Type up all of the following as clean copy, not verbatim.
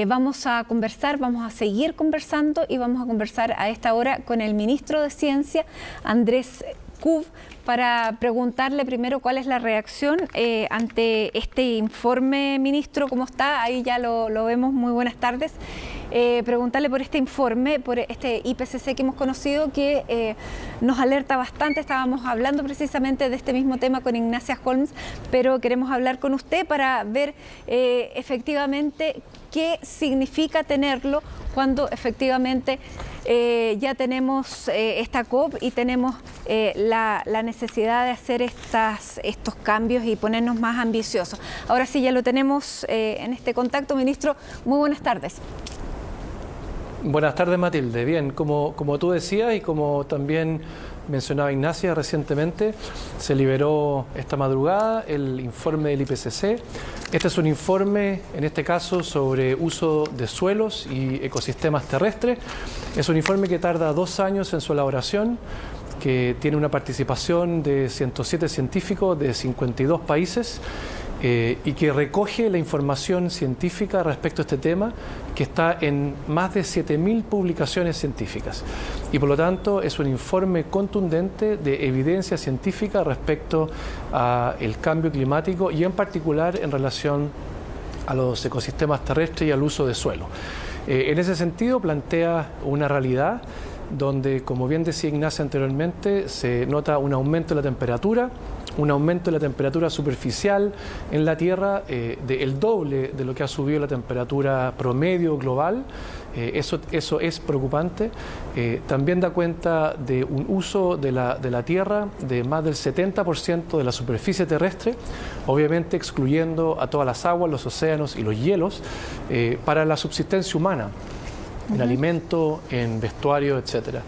Vamos a conversar, vamos a seguir conversando y vamos a conversar a esta hora con el ministro de Ciencia, Andrés Kub, para preguntarle primero cuál es la reacción ante este informe. Ministro, ¿cómo está? Ahí ya lo vemos. Muy buenas tardes. Preguntarle por este informe, por este IPCC que hemos conocido, que nos alerta bastante. Estábamos hablando precisamente de este mismo tema con Ignacia Holmes, pero queremos hablar con usted para ver efectivamente qué significa tenerlo cuando efectivamente ya tenemos esta COP y tenemos la necesidad de hacer estos cambios y ponernos más ambiciosos. Ahora sí, ya lo tenemos en este contacto. Ministro, muy buenas tardes. Buenas tardes, Matilde. Bien, como tú decías y como también mencionaba Ignacia recientemente, se liberó esta madrugada el informe del IPCC. Este es un informe, en este caso, sobre uso de suelos y ecosistemas terrestres. Es un informe que tarda 2 años en su elaboración, que tiene una participación de 107 científicos de 52 países y que recoge la información científica respecto a este tema, que está en más de 7.000 publicaciones científicas. Y por lo tanto es un informe contundente de evidencia científica respecto al cambio climático y en particular en relación a los ecosistemas terrestres y al uso de suelo. En ese sentido plantea una realidad donde, como bien decía Ignacia anteriormente, se nota un aumento de la temperatura, un aumento de la temperatura superficial en la Tierra del doble de lo que ha subido la temperatura promedio global. Eso es preocupante. También da cuenta de un uso de la Tierra de más del 70% de la superficie terrestre, obviamente excluyendo a todas las aguas, los océanos y los hielos, para la subsistencia humana, en alimento, en vestuario, etcétera.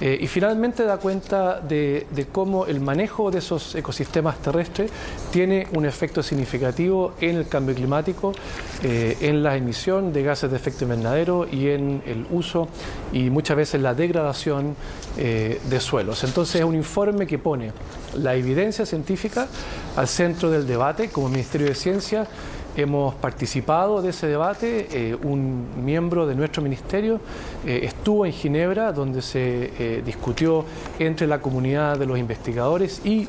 Y finalmente da cuenta de cómo el manejo de esos ecosistemas terrestres tiene un efecto significativo en el cambio climático, en la emisión de gases de efecto invernadero y en el uso y muchas veces la degradación de suelos. Entonces es un informe que pone la evidencia científica al centro del debate. Como Ministerio de Ciencia hemos participado de ese debate. Un miembro de nuestro ministerio estuvo en Ginebra, donde se discutió entre la comunidad de los investigadores y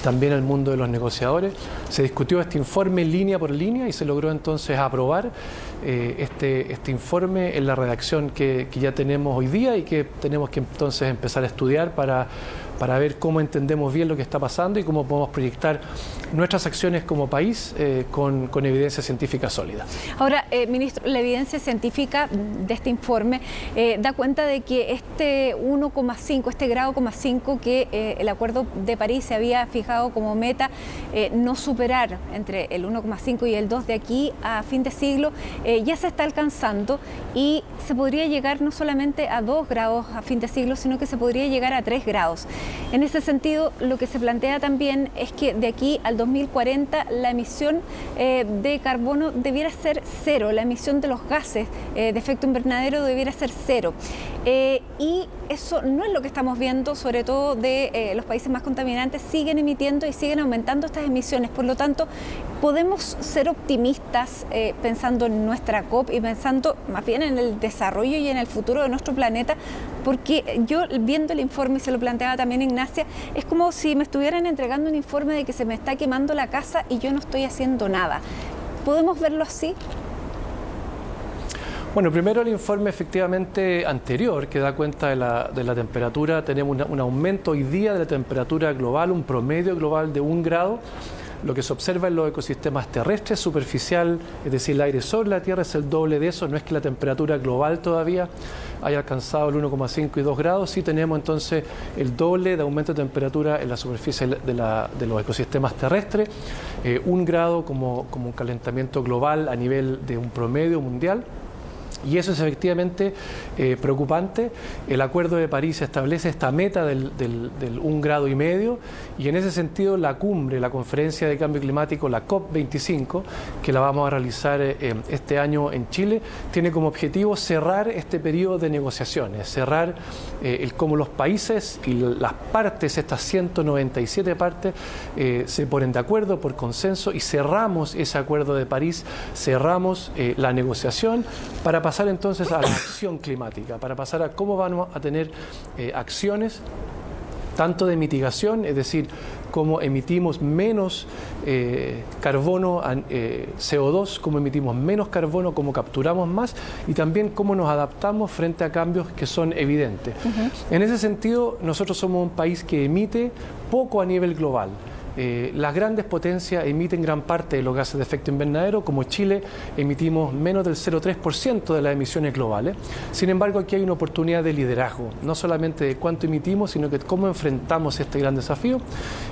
también el mundo de los negociadores. Se discutió este informe línea por línea y se logró entonces aprobar este informe en la redacción que ya tenemos hoy día y que tenemos que entonces empezar a estudiar para ver cómo entendemos bien lo que está pasando y cómo podemos proyectar nuestras acciones como país con evidencia científica sólida. Ahora, ministro, la evidencia científica de este informe da cuenta de que este 1,5, este grado 5 que el Acuerdo de París se había fijado como meta no superar entre el 1,5 y el 2 de aquí a fin de siglo, ya se está alcanzando y se podría llegar no solamente a 2 grados a fin de siglo, sino que se podría llegar a 3 grados. En ese sentido, lo que se plantea también es que de aquí al 2040 la emisión de carbono debiera ser 0, la emisión de los gases de efecto invernadero debiera ser 0. Y eso no es lo que estamos viendo, sobre todo de los países más contaminantes, siguen emitiendo y siguen aumentando estas emisiones. Por lo tanto, podemos ser optimistas pensando en nuestra COP y pensando más bien en el desarrollo y en el futuro de nuestro planeta, porque yo viendo el informe, y se lo planteaba también Ignacia, es como si me estuvieran entregando un informe de que se me está quemando la casa y yo no estoy haciendo nada. ¿Podemos verlo así? Bueno, primero el informe efectivamente anterior, que da cuenta de la temperatura. Tenemos un aumento hoy día de la temperatura global, un promedio global de 1 grado. Lo que se observa en los ecosistemas terrestres superficial, es decir, el aire sobre la Tierra, es el doble de eso. No es que la temperatura global todavía haya alcanzado el 1,5 y 2 grados, sí tenemos entonces el doble de aumento de temperatura en la superficie de los ecosistemas terrestres, 1 grado como un calentamiento global a nivel de un promedio mundial. Y eso es efectivamente preocupante. El Acuerdo de París establece esta meta del 1,5 grados, y en ese sentido la cumbre, la conferencia de cambio climático, la COP25, que la vamos a realizar este año en Chile, tiene como objetivo cerrar este periodo de negociaciones, cerrar cómo los países y las partes, estas 197 partes, se ponen de acuerdo por consenso y cerramos ese Acuerdo de París, cerramos la negociación para pasar entonces a la acción climática, para pasar a cómo vamos a tener acciones tanto de mitigación, es decir, cómo emitimos menos carbono, CO2, cómo emitimos menos carbono, cómo capturamos más, y también cómo nos adaptamos frente a cambios que son evidentes. En ese sentido, nosotros somos un país que emite poco a nivel global. Las grandes potencias emiten gran parte de los gases de efecto invernadero, como Chile emitimos menos del 0,3% de las emisiones globales. Sin embargo, aquí hay una oportunidad de liderazgo, no solamente de cuánto emitimos, sino que cómo enfrentamos este gran desafío.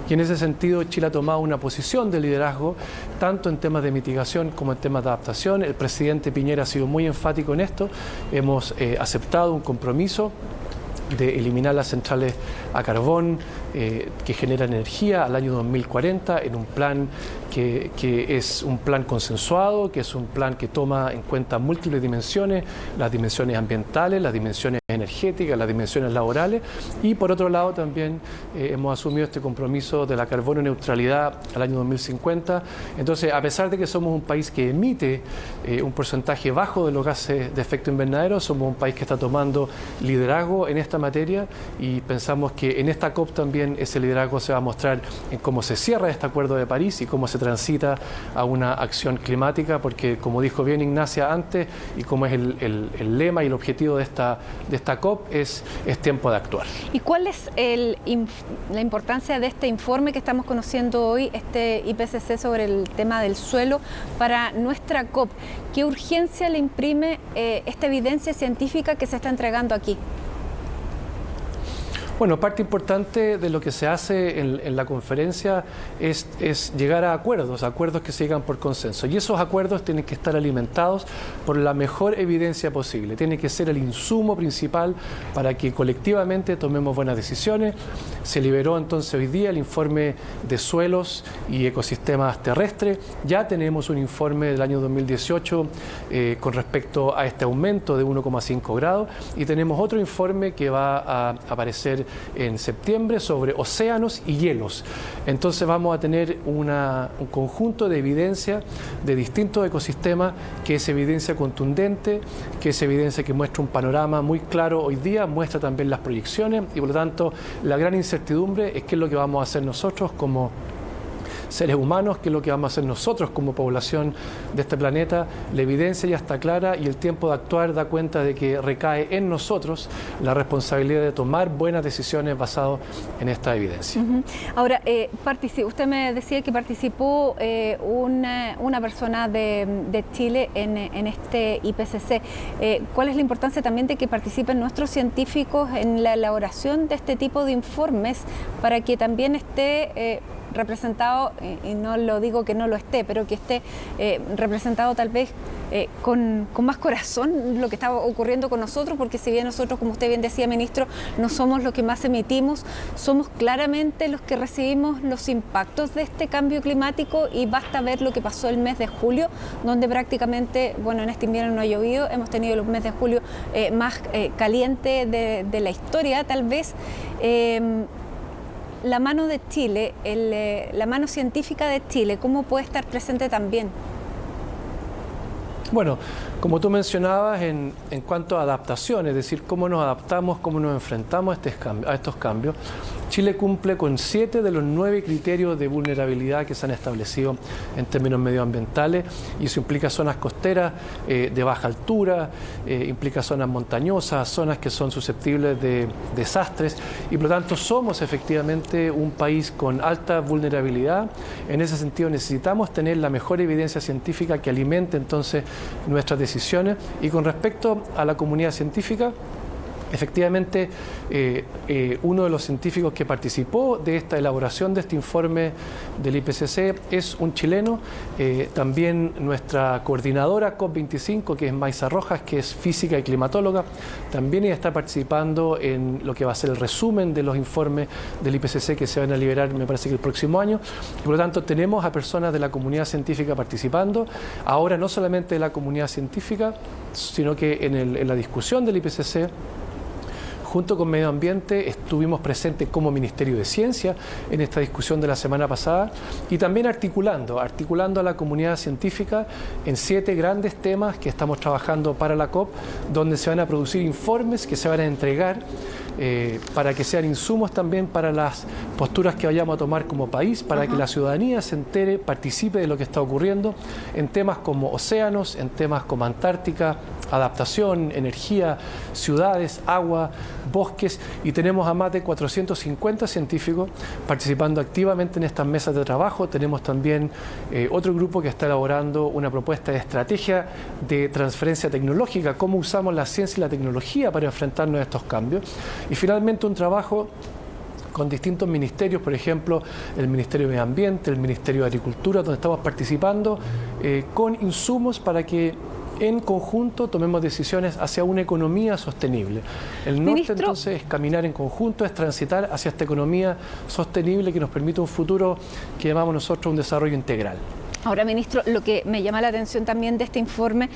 Y en ese sentido, Chile ha tomado una posición de liderazgo, tanto en temas de mitigación como en temas de adaptación. El presidente Piñera ha sido muy enfático en esto. Hemos aceptado un compromiso de eliminar las centrales a carbón que generan energía al año 2040 en un plan que es un plan consensuado, que es un plan que toma en cuenta múltiples dimensiones, las dimensiones ambientales, las dimensiones energéticas, las dimensiones laborales, y por otro lado también hemos asumido este compromiso de la carbono neutralidad al año 2050. Entonces, a pesar de que somos un país que emite un porcentaje bajo de los gases de efecto invernadero, somos un país que está tomando liderazgo en esta materia, y pensamos que en esta COP también ese liderazgo se va a mostrar en cómo se cierra este Acuerdo de París y cómo se transita a una acción climática, porque como dijo bien Ignacia antes, y como es el lema y el objetivo de esta COP, es tiempo de actuar. ¿Y cuál es la importancia de este informe que estamos conociendo hoy, este IPCC sobre el tema del suelo, para nuestra COP? ¿Qué urgencia le imprime esta evidencia científica que se está entregando aquí? Bueno, parte importante de lo que se hace en la conferencia es llegar a acuerdos que se llegan por consenso. Y esos acuerdos tienen que estar alimentados por la mejor evidencia posible. Tiene que ser el insumo principal para que colectivamente tomemos buenas decisiones. Se liberó entonces hoy día el informe de suelos y ecosistemas terrestres. Ya tenemos un informe del año 2018 con respecto a este aumento de 1,5 grados. Y tenemos otro informe que va a aparecer en septiembre sobre océanos y hielos. Entonces vamos a tener un conjunto de evidencia de distintos ecosistemas, que es evidencia contundente, que es evidencia que muestra un panorama muy claro hoy día, muestra también las proyecciones, y por lo tanto la gran incertidumbre es qué es lo que vamos a hacer nosotros como seres humanos, qué es lo que vamos a hacer nosotros como población de este planeta. La evidencia ya está clara y el tiempo de actuar da cuenta de que recae en nosotros la responsabilidad de tomar buenas decisiones basadas en esta evidencia. Ahora, usted me decía que participó una persona de Chile en este IPCC. ¿Cuál es la importancia también de que participen nuestros científicos en la elaboración de este tipo de informes para que también esté representado, y no lo digo que no lo esté, pero que esté representado tal vez con más corazón lo que está ocurriendo con nosotros? Porque si bien nosotros, como usted bien decía, ministro, no somos los que más emitimos, somos claramente los que recibimos los impactos de este cambio climático, y basta ver lo que pasó el mes de julio, donde prácticamente, bueno, en este invierno no ha llovido, hemos tenido el mes de julio más caliente de la historia, tal vez. La mano de Chile, la mano científica de Chile, ¿cómo puede estar presente también? Bueno, como tú mencionabas, en cuanto a adaptación, es decir, cómo nos adaptamos, cómo nos enfrentamos a estos cambios, Chile cumple con 7 de los 9 criterios de vulnerabilidad que se han establecido en términos medioambientales, y eso implica zonas costeras de baja altura, implica zonas montañosas, zonas que son susceptibles de desastres, y por lo tanto somos efectivamente un país con alta vulnerabilidad. En ese sentido necesitamos tener la mejor evidencia científica que alimente entonces nuestras decisiones. Y con respecto a la comunidad científica, Efectivamente, uno de los científicos que participó de esta elaboración de este informe del IPCC es un chileno, también nuestra coordinadora COP25, que es Maisa Rojas, que es física y climatóloga, también ella está participando en lo que va a ser el resumen de los informes del IPCC que se van a liberar, me parece que el próximo año, y por lo tanto tenemos a personas de la comunidad científica participando, ahora no solamente de la comunidad científica, sino que en la discusión del IPCC, junto con Medio Ambiente, estuvimos presentes como Ministerio de Ciencia en esta discusión de la semana pasada y también articulando a la comunidad científica en 7 grandes temas que estamos trabajando para la COP, donde se van a producir informes que se van a entregar para que sean insumos también para las posturas que vayamos a tomar como país, para que la ciudadanía se entere, participe de lo que está ocurriendo en temas como océanos, en temas como Antártica, adaptación, energía, ciudades, agua, bosques, y tenemos a más de 450 científicos participando activamente en estas mesas de trabajo. Tenemos también otro grupo que está elaborando una propuesta de estrategia de transferencia tecnológica, cómo usamos la ciencia y la tecnología para enfrentarnos a estos cambios. Y finalmente un trabajo con distintos ministerios, por ejemplo, el Ministerio de Medio Ambiente, el Ministerio de Agricultura, donde estamos participando con insumos para que en conjunto tomemos decisiones hacia una economía sostenible. El norte, Ministro, entonces, es caminar en conjunto, es transitar hacia esta economía sostenible que nos permite un futuro que llamamos nosotros un desarrollo integral. Ahora, ministro, lo que me llama la atención también de este informe,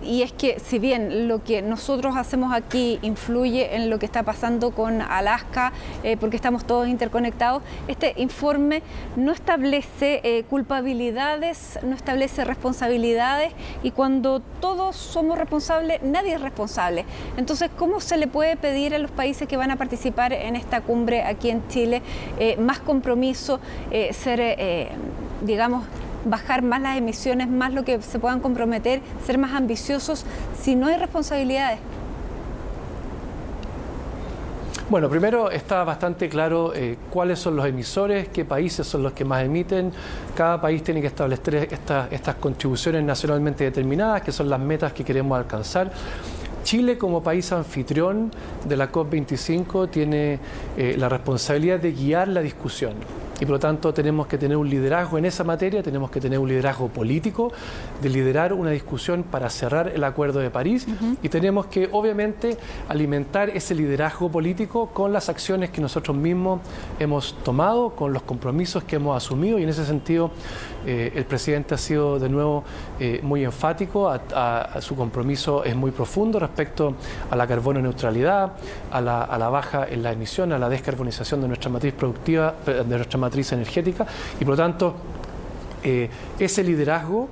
y es que si bien lo que nosotros hacemos aquí influye en lo que está pasando con Alaska, porque estamos todos interconectados, este informe no establece culpabilidades, no establece responsabilidades, y cuando todos somos responsables, nadie es responsable. Entonces, ¿cómo se le puede pedir a los países que van a participar en esta cumbre aquí en Chile más compromiso, digamos, bajar más las emisiones, más lo que se puedan comprometer, ser más ambiciosos, si no hay responsabilidades? Bueno, primero está bastante claro cuáles son los emisores, qué países son los que más emiten. Cada país tiene que establecer estas contribuciones nacionalmente determinadas, que son las metas que queremos alcanzar. Chile, como país anfitrión de la COP25, tiene la responsabilidad de guiar la discusión. Y por lo tanto tenemos que tener un liderazgo en esa materia, tenemos que tener un liderazgo político, de liderar una discusión para cerrar el Acuerdo de París, y tenemos que obviamente alimentar ese liderazgo político con las acciones que nosotros mismos hemos tomado, con los compromisos que hemos asumido, y en ese sentido el presidente ha sido de nuevo muy enfático, su compromiso es muy profundo respecto a la carbono neutralidad, a la baja en la emisión, a la descarbonización de nuestra matriz productiva, de nuestra matriz energética, y por lo tanto ese liderazgo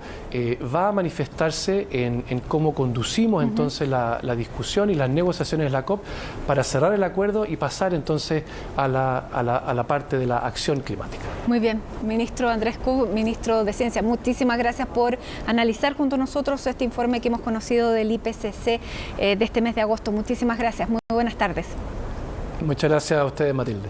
va a manifestarse en cómo conducimos entonces la discusión y las negociaciones de la COP para cerrar el acuerdo y pasar entonces a la parte de la acción climática. Muy bien, ministro Andrés Kub, ministro de Ciencia, muchísimas gracias por analizar junto a nosotros este informe que hemos conocido del IPCC de este mes de agosto. Muchísimas gracias, muy buenas tardes. Muchas gracias a ustedes, Matilde.